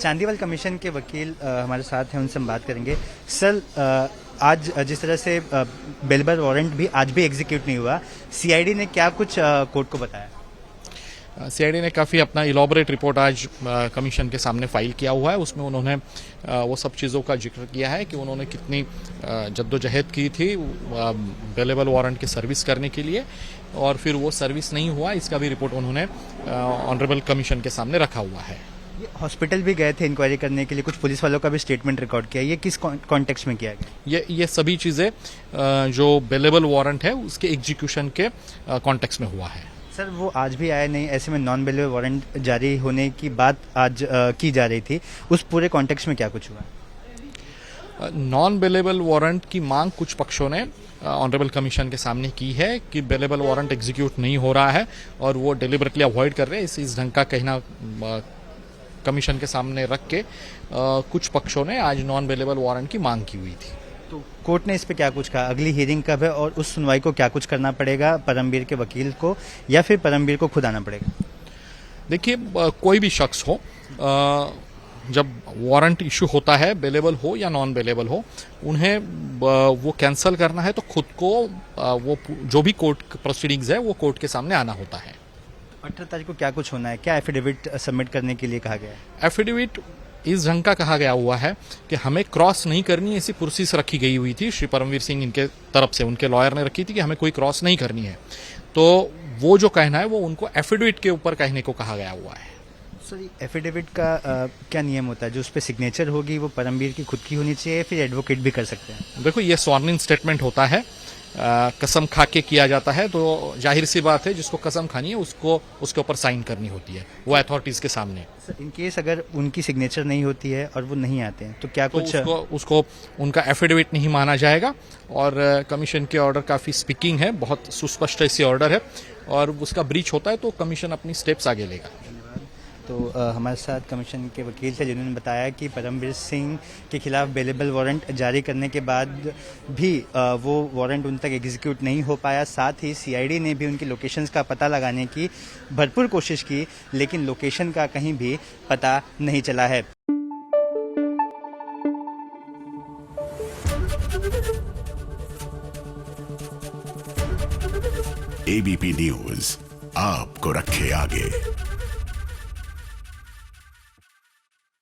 Chandiwal commission के वकील हमारे साथ हैं, उनसे हम बात करेंगे। सर, आज जिस तरह से बेल वारंट भी आज भी एग्जीक्यूट नहीं हुआ, सीआईडी ने क्या कुछ कोर्ट को बताया? सीआईडी ने काफ़ी अपना इलॉबरेट रिपोर्ट आज कमीशन के सामने फाइल किया हुआ है। उसमें उन्होंने वो सब चीज़ों का जिक्र किया है कि उन्होंने कितनी जद्दोजहद की थी बेलेबल वारंट की सर्विस करने के लिए, और फिर वो सर्विस नहीं हुआ, इसका भी रिपोर्ट उन्होंने ऑनरेबल कमीशन के सामने रखा हुआ है। ये हॉस्पिटल भी गए थे इंक्वायरी करने के लिए, कुछ पुलिस वालों का भी स्टेटमेंट रिकॉर्ड किया। ये किस कॉन्टेक्स्ट में किया गया? ये सभी चीज़ें जो बेलेबल वारंट है उसके एग्जीक्यूशन के कॉन्टेक्स्ट में हुआ है। सर, वो आज भी आया नहीं, ऐसे में नॉन बेलेबल वारंट जारी होने की बात आज की जा रही थी, उस पूरे कॉन्टेक्स्ट में क्या कुछ हुआ? नॉन बेलेबल वारंट की मांग कुछ पक्षों ने ऑनरेबल कमीशन के सामने की है कि बेलेबल वारंट एग्जीक्यूट नहीं हो रहा है और वो डिलिबरेटली अवॉइड कर रहे हैं। इस ढंग का कहना कमीशन के सामने रख के कुछ पक्षों ने आज नॉन बेलेबल वारंट की मांग की हुई थी। तो कोर्ट ने इस पे क्या कुछ कहा? अगली हियरिंग कब है और उस सुनवाई को क्या कुछ करना पड़ेगा परमबीर के वकील को, या फिर परमबीर को खुद आना पड़ेगा? देखिए, कोई भी शख्स हो, जब वारंट इशू होता है, बेलेबल हो या नॉन बेलेबल हो, उन्हें वो कैंसिल करना है तो खुद को वो जो भी कोर्ट प्रोसीडिंग्स है वो कोर्ट के सामने आना होता है। 18 तारीख को क्या कुछ होना है? क्या एफिडेविट सबमिट करने के लिए कहा गया है? एफिडेविट इस ढंग का कहा गया हुआ है कि हमें क्रॉस नहीं करनी, ऐसी प्रोसेस रखी गई हुई थी श्री परमवीर सिंह इनके तरफ से, उनके लॉयर ने रखी थी कि हमें कोई क्रॉस नहीं करनी है। तो वो जो कहना है वो उनको एफिडेविट के ऊपर कहने को कहा गया हुआ है। सर, एफिडेविट का क्या नियम होता है? जो उस पर सिग्नेचर होगी वो परमबीर की खुद की होनी चाहिए, फिर एडवोकेट भी कर सकते हैं? देखो, ये स्वॉर्न इन स्टेटमेंट होता है, कसम खा के किया जाता है, तो जाहिर सी बात है जिसको कसम खानी है उसको उसके ऊपर साइन करनी होती है वो अथॉरिटीज के सामने। सर, इन केस अगर उनकी सिग्नेचर नहीं होती है और वो नहीं आते हैं तो क्या तो कुछ उसको उनका एफिडेविट नहीं माना जाएगा। और कमीशन के ऑर्डर काफ़ी स्पीकिंग है, बहुत सुस्पष्ट ऐसी ऑर्डर है, और उसका ब्रीच होता है तो कमीशन अपनी स्टेप्स आगे लेगा। तो हमारे साथ कमीशन के वकील थे जिन्होंने बताया कि परमबीर सिंह के खिलाफ बेलेबल वारंट जारी करने के बाद भी वो वारंट उन तक एग्जीक्यूट नहीं हो पाया। साथ ही सीआईडी ने भी उनकी लोकेशंस का पता लगाने की भरपूर कोशिश की, लेकिन लोकेशन का कहीं भी पता नहीं चला है। एबीपी न्यूज आपको रखे आगे।